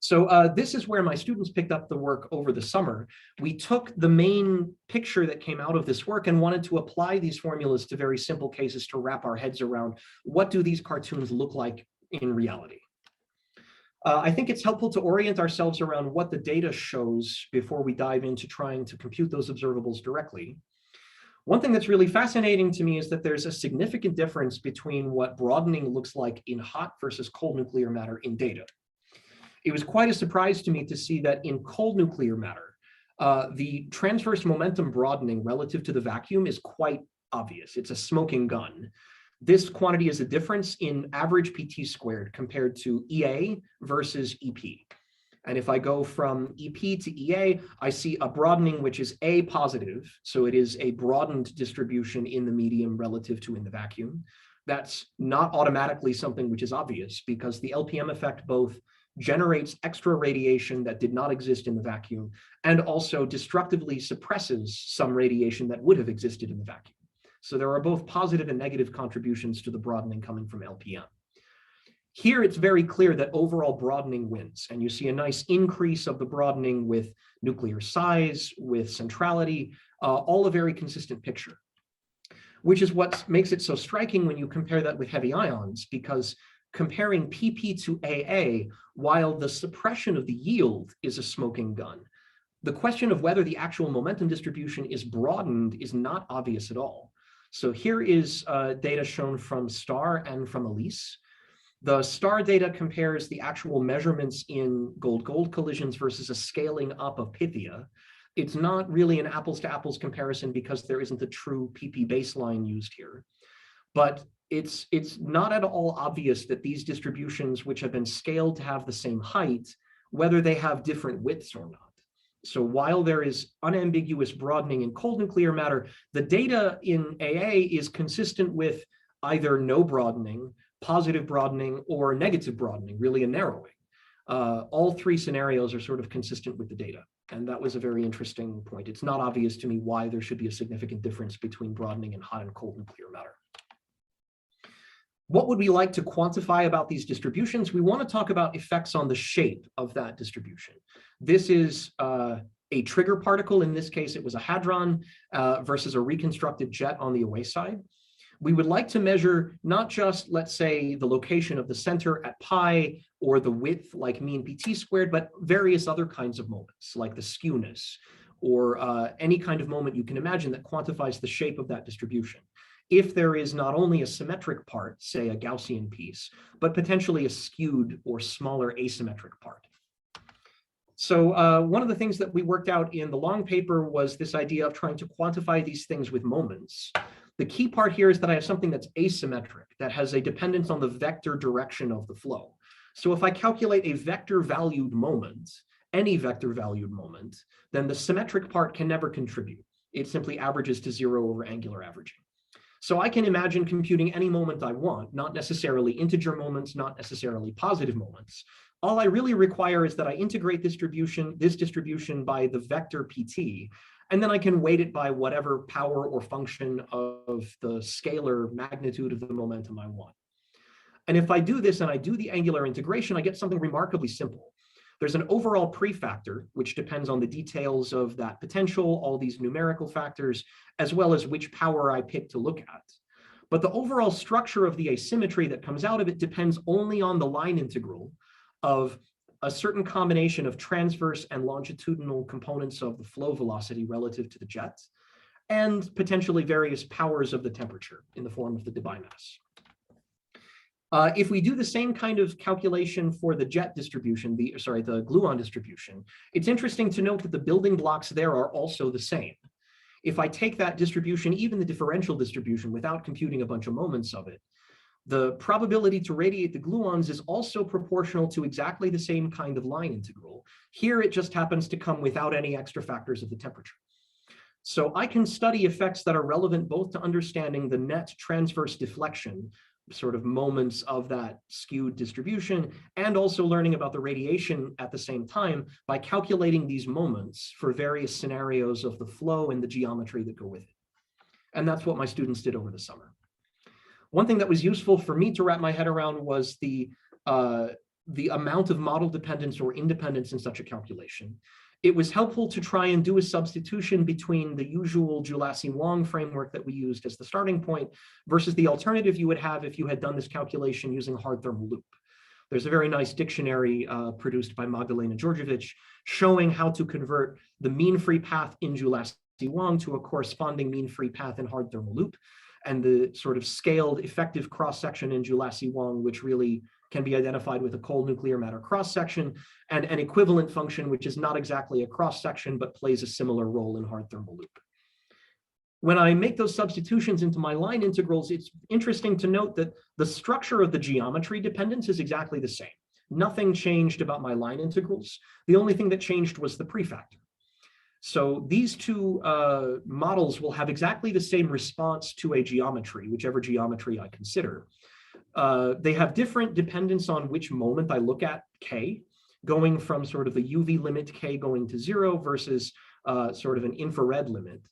So this is where my students picked up the work over the summer. We took the main picture that came out of this work and wanted to apply these formulas to very simple cases to wrap our heads around what do these cartoons look like in reality. I think it's helpful to orient ourselves around what the data shows before we dive into trying to compute those observables directly. One thing that's really fascinating to me is that there's a significant difference between what broadening looks like in hot versus cold nuclear matter in data. It was quite a surprise to me to see that in cold nuclear matter, the transverse momentum broadening relative to the vacuum is quite obvious. It's a smoking gun. This quantity is a difference in average PT squared compared to EA versus EP. And if I go from EP to EA, I see a broadening which is A positive. So it is a broadened distribution in the medium relative to in the vacuum. That's not automatically something which is obvious because the LPM effect both generates extra radiation that did not exist in the vacuum and also destructively suppresses some radiation that would have existed in the vacuum. So there are both positive and negative contributions to the broadening coming from LPM. Here it's very clear that overall broadening wins, and you see a nice increase of the broadening with nuclear size, with centrality, all a very consistent picture, which is what makes it so striking when you compare that with heavy ions, because comparing PP to AA, while the suppression of the yield is a smoking gun, the question of whether the actual momentum distribution is broadened is not obvious at all. So here is data shown from STAR and from ELISE. The STAR data compares the actual measurements in gold-gold collisions versus a scaling up of Pythia. It's not really an apples-to-apples comparison because there isn't a true PP baseline used here. But it's not at all obvious that these distributions, which have been scaled to have the same height, whether they have different widths or not. So while there is unambiguous broadening in cold nuclear matter, the data in AA is consistent with either no broadening, positive broadening, or negative broadening, really a narrowing. All three scenarios are sort of consistent with the data. And that was a very interesting point. It's not obvious to me why there should be a significant difference between broadening in hot and cold nuclear matter. What would we like to quantify about these distributions? We want to talk about effects on the shape of that distribution. This is a trigger particle. In this case, it was a hadron versus a reconstructed jet on the away side. We would like to measure not just, let's say, the location of the center at pi or the width like mean PT squared, but various other kinds of moments like the skewness or any kind of moment you can imagine that quantifies the shape of that distribution. If there is not only a symmetric part, say a Gaussian piece, but potentially a skewed or smaller asymmetric part. So one of the things that we worked out in the long paper was this idea of trying to quantify these things with moments. The key part here is that I have something that's asymmetric, that has a dependence on the vector direction of the flow. So if I calculate a vector valued moment, any vector valued moment, then the symmetric part can never contribute. It simply averages to 0 over angular averaging. So I can imagine computing any moment I want, not necessarily integer moments, not necessarily positive moments, All I really require is that I integrate this distribution by the vector PT, and then I can weight it by whatever power or function of the scalar magnitude of the momentum I want. And if I do this and I do the angular integration, I get something remarkably simple. There's an overall prefactor, which depends on the details of that potential, all these numerical factors, as well as which power I pick to look at. But the overall structure of the asymmetry that comes out of it depends only on the line integral of a certain combination of transverse and longitudinal components of the flow velocity relative to the jet, and potentially various powers of the temperature in the form of the Debye mass. If we do the same kind of calculation for the jet distribution, the gluon distribution, it's interesting to note that the building blocks there are also the same. If I take that distribution, even the differential distribution, without computing a bunch of moments of it, the probability to radiate the gluons is also proportional to exactly the same kind of line integral. Here, it just happens to come without any extra factors of the temperature. So I can study effects that are relevant both to understanding the net transverse deflection, sort of moments of that skewed distribution, and also learning about the radiation at the same time by calculating these moments for various scenarios of the flow and the geometry that go with it. And that's what my students did over the summer. One thing that was useful for me to wrap my head around was the amount of model dependence or independence in such a calculation. It was helpful to try and do a substitution between the usual Julassi-Wong framework that we used as the starting point versus the alternative you would have if you had done this calculation using hard thermal loop. There's a very nice dictionary produced by Magdalena Georgievich showing how to convert the mean free path in Julassi-Wong to a corresponding mean free path in hard thermal loop, and the sort of scaled effective cross-section in Julassi-Wong, which really can be identified with a cold nuclear matter cross-section, and an equivalent function, which is not exactly a cross-section, but plays a similar role in hard thermal loop. When I make those substitutions into my line integrals, it's interesting to note that the structure of the geometry dependence is exactly the same. Nothing changed about my line integrals. The only thing that changed was the prefactor. So these two models will have exactly the same response to a geometry, whichever geometry I consider. They have different dependence on which moment I look at k, going from sort of the UV limit k going to 0 versus sort of an infrared limit.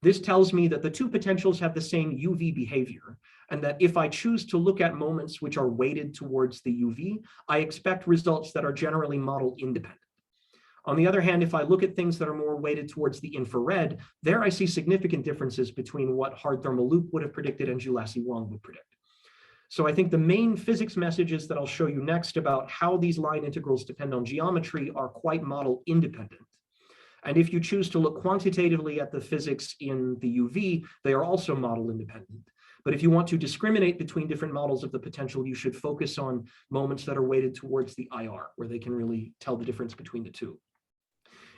This tells me that the two potentials have the same UV behavior, and that if I choose to look at moments which are weighted towards the UV, I expect results that are generally model independent. On the other hand, if I look at things that are more weighted towards the infrared, there I see significant differences between what hard thermal loop would have predicted and Julassi-Wong would predict. So I think the main physics messages that I'll show you next about how these line integrals depend on geometry are quite model independent. And if you choose to look quantitatively at the physics in the UV, they are also model independent. But if you want to discriminate between different models of the potential, you should focus on moments that are weighted towards the IR, where they can really tell the difference between the two.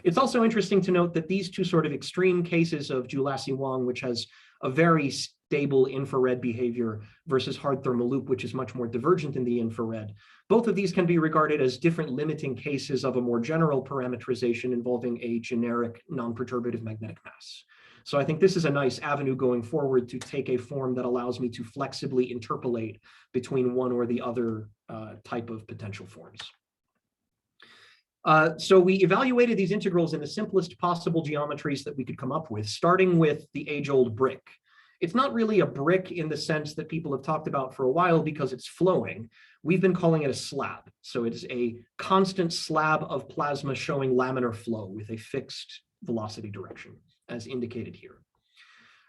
It's also interesting to note that these two sort of extreme cases of Julassi-Wong, which has a very stable infrared behavior, versus hard thermal loop, which is much more divergent in the infrared, both of these can be regarded as different limiting cases of a more general parametrization involving a generic non-perturbative magnetic mass. So I think this is a nice avenue going forward to take a form that allows me to flexibly interpolate between one or the other type of potential forms. So we evaluated these integrals in the simplest possible geometries that we could come up with, starting with the age-old brick. It's not really a brick in the sense that people have talked about for a while because it's flowing. We've been calling it a slab. So it's a constant slab of plasma showing laminar flow with a fixed velocity direction, as indicated here.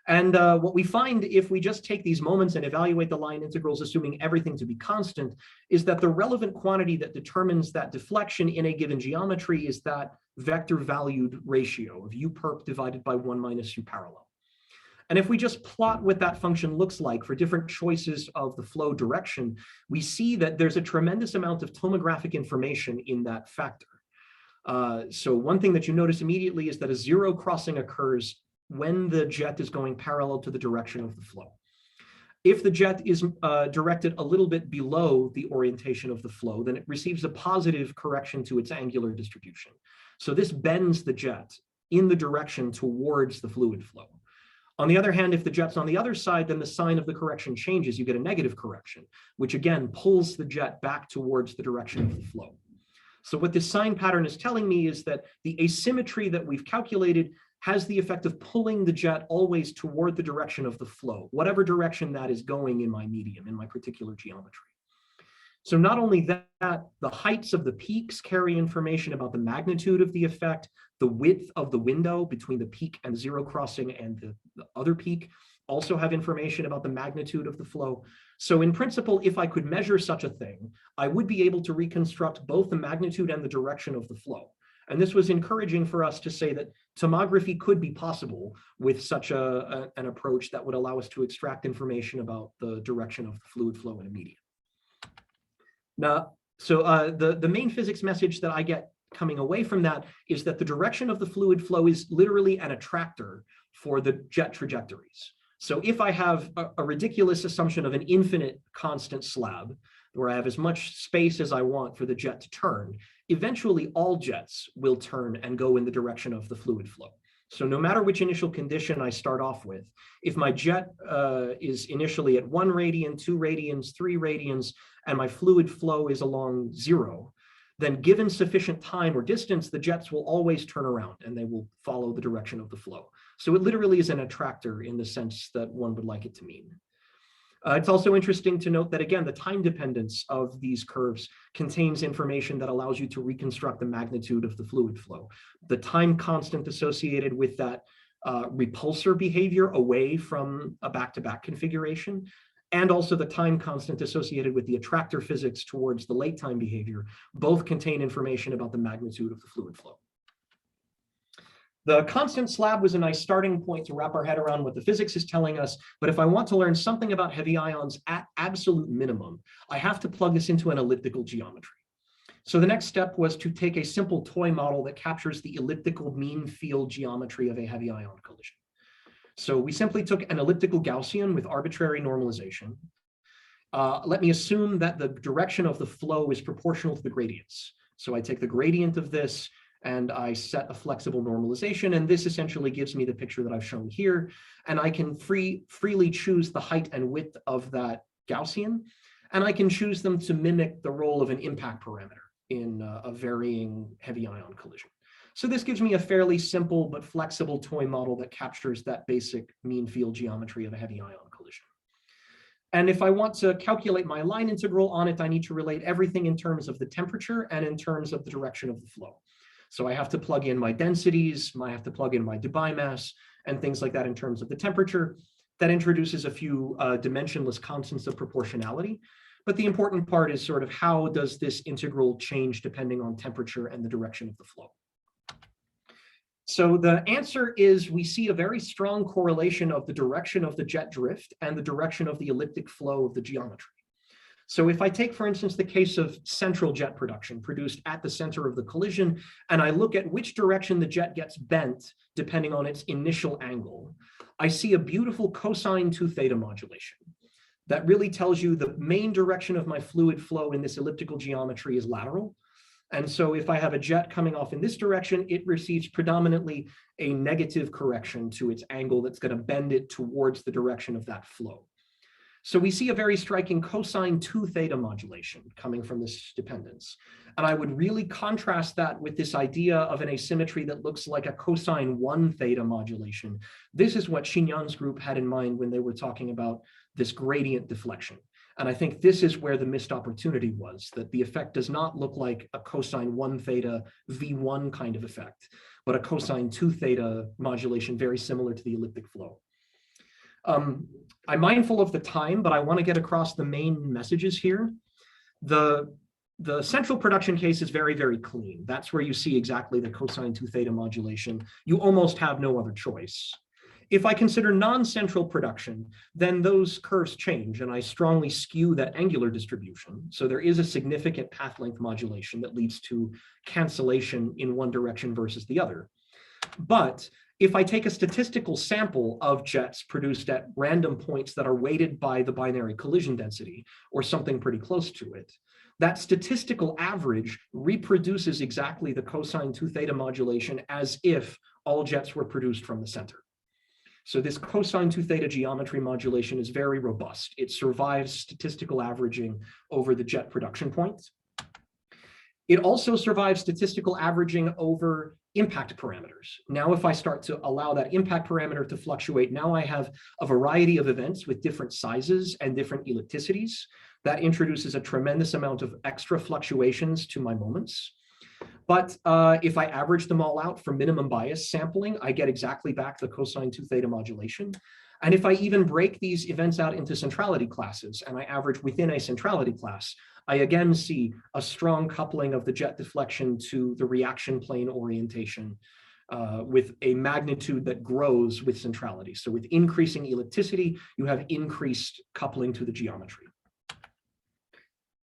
And what we find if we just take these moments and evaluate the line integrals, assuming everything to be constant, is that the relevant quantity that determines that deflection in a given geometry is that vector valued ratio of u perp divided by 1 minus u parallel. And if we just plot what that function looks like for different choices of the flow direction, we see that there's a tremendous amount of tomographic information in that factor. So one thing that you notice immediately is that a zero crossing occurs when the jet is going parallel to the direction of the flow. If the jet is directed a little bit below the orientation of the flow, then it receives a positive correction to its angular distribution. So this bends the jet in the direction towards the fluid flow. On the other hand, if the jet's on the other side, then the sign of the correction changes. You get a negative correction, which again pulls the jet back towards the direction of the flow. So what this sign pattern is telling me is that the asymmetry that we've calculated has the effect of pulling the jet always toward the direction of the flow, whatever direction that is going in my medium, in my particular geometry. So not only that, the heights of the peaks carry information about the magnitude of the effect, the width of the window between the peak and zero crossing and the other peak also have information about the magnitude of the flow. So in principle, if I could measure such a thing, I would be able to reconstruct both the magnitude and the direction of the flow. And this was encouraging for us to say that tomography could be possible with such an approach that would allow us to extract information about the direction of the fluid flow in a medium. Now, so the main physics message that I get coming away from that is that the direction of the fluid flow is literally an attractor for the jet trajectories. So if I have a ridiculous assumption of an infinite constant slab, where I have as much space as I want for the jet to turn, eventually all jets will turn and go in the direction of the fluid flow. So no matter which initial condition I start off with, if my jet is initially at 1 radian, 2 radians, 3 radians, and my fluid flow is along 0, then given sufficient time or distance, the jets will always turn around and they will follow the direction of the flow. So it literally is an attractor in the sense that one would like it to mean. It's also interesting to note that, again, the time dependence of these curves contains information that allows you to reconstruct the magnitude of the fluid flow. The time constant associated with that repulsor behavior away from a back-to-back configuration, and also the time constant associated with the attractor physics towards the late time behavior, both contain information about the magnitude of the fluid flow. The constant slab was a nice starting point to wrap our head around what the physics is telling us, but if I want to learn something about heavy ions at absolute minimum, I have to plug this into an elliptical geometry. So the next step was to take a simple toy model that captures the elliptical mean field geometry of a heavy ion collision. So we simply took an elliptical Gaussian with arbitrary normalization. Let me assume that the direction of the flow is proportional to the gradients. So I take the gradient of this and I set a flexible normalization, and this essentially gives me the picture that I've shown here. And I can freely choose the height and width of that Gaussian, and I can choose them to mimic the role of an impact parameter in a varying heavy ion collision. So this gives me a fairly simple but flexible toy model that captures that basic mean field geometry of a heavy ion collision. And if I want to calculate my line integral on it, I need to relate everything in terms of the temperature and in terms of the direction of the flow. So I have to plug in my densities, I have to plug in my Debye mass, and things like that in terms of the temperature. That introduces a few dimensionless constants of proportionality. But the important part is sort of how does this integral change depending on temperature and the direction of the flow. So the answer is we see a very strong correlation of the direction of the jet drift and the direction of the elliptic flow of the geometry. So if I take, for instance, the case of central jet production produced at the center of the collision, and I look at which direction the jet gets bent depending on its initial angle, I see a beautiful cosine 2 theta modulation that really tells you the main direction of my fluid flow in this elliptical geometry is lateral. And so if I have a jet coming off in this direction, it receives predominantly a negative correction to its angle that's going to bend it towards the direction of that flow. So we see a very striking cosine 2 theta modulation coming from this dependence. And I would really contrast that with this idea of an asymmetry that looks like a cosine 1 theta modulation. This is what Xinyan's group had in mind when they were talking about this gradient deflection. And I think this is where the missed opportunity was, that the effect does not look like a cosine 1 theta V1 kind of effect, but a cosine 2 theta modulation very similar to the elliptic flow. I'm mindful of the time, but I want to get across the main messages here. The central production case is very, very clean. That's where you see exactly the cosine 2 theta modulation. You almost have no other choice. If I consider non-central production, then those curves change, and I strongly skew that angular distribution. So there is a significant path length modulation that leads to cancellation in one direction versus the other. But if I take a statistical sample of jets produced at random points that are weighted by the binary collision density, or something pretty close to it, that statistical average reproduces exactly the cosine 2 theta modulation as if all jets were produced from the center. So this cosine 2 theta geometry modulation is very robust. It survives statistical averaging over the jet production points. It also survives statistical averaging over impact parameters. Now, if I start to allow that impact parameter to fluctuate, now I have a variety of events with different sizes and different ellipticities. That introduces a tremendous amount of extra fluctuations to my moments. But if I average them all out for minimum bias sampling, I get exactly back the cosine 2 theta modulation. And if I even break these events out into centrality classes and I average within a centrality class, I again see a strong coupling of the jet deflection to the reaction plane orientation with a magnitude that grows with centrality. So with increasing ellipticity, you have increased coupling to the geometry.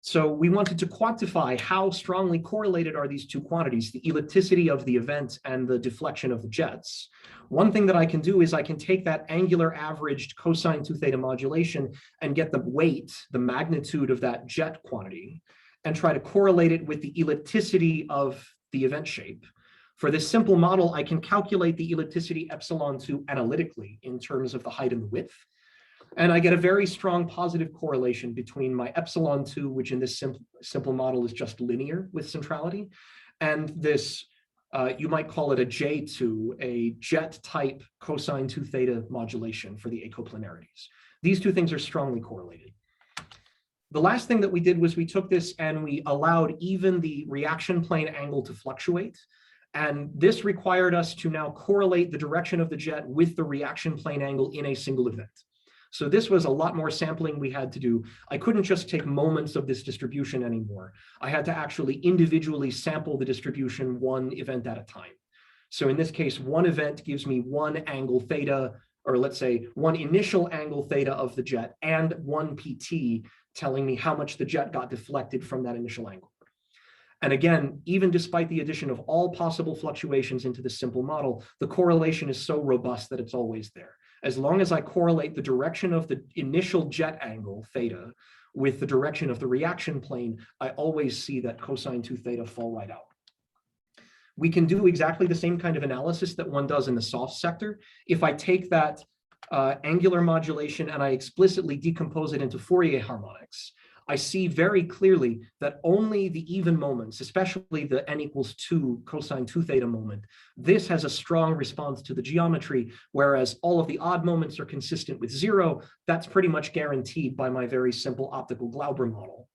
So we wanted to quantify how strongly correlated are these two quantities, the ellipticity of the event and the deflection of the jets. One thing that I can do is I can take that angular averaged cosine 2 theta modulation and get the weight, the magnitude of that jet quantity, and try to correlate it with the ellipticity of the event shape. For this simple model, I can calculate the ellipticity epsilon2 analytically in terms of the height and the width. And I get a very strong positive correlation between my epsilon2, which in this simple model is just linear with centrality, and this, you might call it a J2, a jet type cosine 2 theta modulation for the acoplanarities. These two things are strongly correlated. The last thing that we did was we took this and we allowed even the reaction plane angle to fluctuate. And this required us to now correlate the direction of the jet with the reaction plane angle in a single event. So this was a lot more sampling we had to do. I couldn't just take moments of this distribution anymore. I had to actually individually sample the distribution one event at a time. So in this case, one event gives me one angle theta, or let's say one initial angle theta of the jet and one PT telling me how much the jet got deflected from that initial angle. And again, even despite the addition of all possible fluctuations into this simple model, the correlation is so robust that it's always there. As long as I correlate the direction of the initial jet angle, theta, with the direction of the reaction plane, I always see that cosine 2 theta fall right out. We can do exactly the same kind of analysis that one does in the soft sector. If I take that angular modulation and I explicitly decompose it into Fourier harmonics, I see very clearly that only the even moments, especially the n equals 2 cosine 2 theta moment, this has a strong response to the geometry, whereas all of the odd moments are consistent with 0. That's pretty much guaranteed by my very simple optical Glauber model.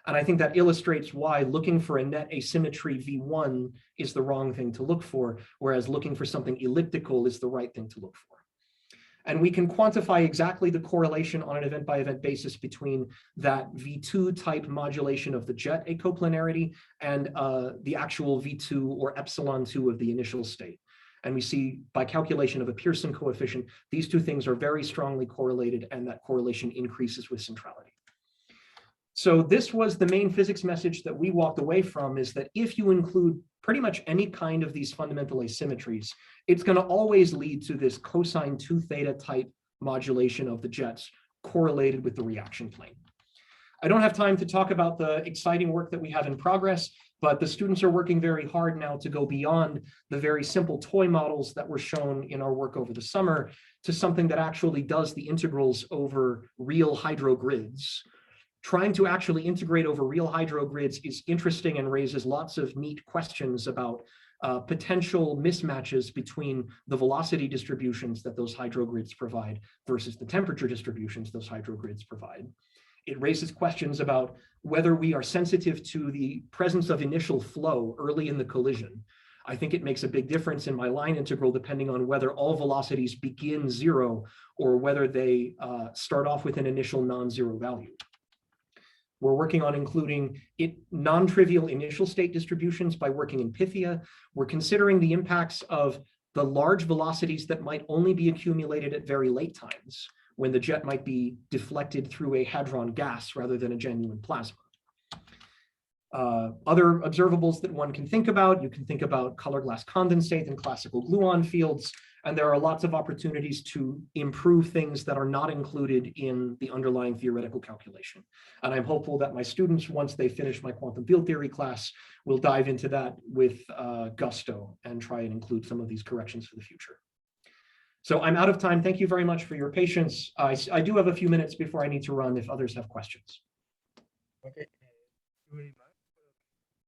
And I think that illustrates why looking for a net asymmetry V1 is the wrong thing to look for, whereas looking for something elliptical is the right thing to look for. And we can quantify exactly the correlation on an event-by-event basis between that V2 type modulation of the jet acoplanarity and the actual V2 or epsilon2 of the initial state. And we see by calculation of a Pearson coefficient, these two things are very strongly correlated, and that correlation increases with centrality. So this was the main physics message that we walked away from, is that if you include pretty much any kind of these fundamental asymmetries, it's going to always lead to this cosine 2 theta type modulation of the jets correlated with the reaction plane. I don't have time to talk about the exciting work that we have in progress, but the students are working very hard now to go beyond the very simple toy models that were shown in our work over the summer to something that actually does the integrals over real hydrogrids. Trying to actually integrate over real hydrogrids is interesting and raises lots of neat questions about potential mismatches between the velocity distributions that those hydrogrids provide versus the temperature distributions those hydrogrids provide. It raises questions about whether we are sensitive to the presence of initial flow early in the collision. I think it makes a big difference in my line integral depending on whether all velocities begin 0 or whether they start off with an initial non-zero value. We're working on including non-trivial initial state distributions by working in Pythia. We're considering the impacts of the large velocities that might only be accumulated at very late times, when the jet might be deflected through a hadron gas rather than a genuine plasma. Other observables that one can think about, you can think about color glass condensate and classical gluon fields, and there are lots of opportunities to improve things that are not included in the underlying theoretical calculation. And I'm hopeful that my students, once they finish my quantum field theory class, will dive into that with gusto and try and include some of these corrections for the future. So I'm out of time. Thank you very much for your patience. I do have a few minutes before I need to run if others have questions. Okay. Thank you very much.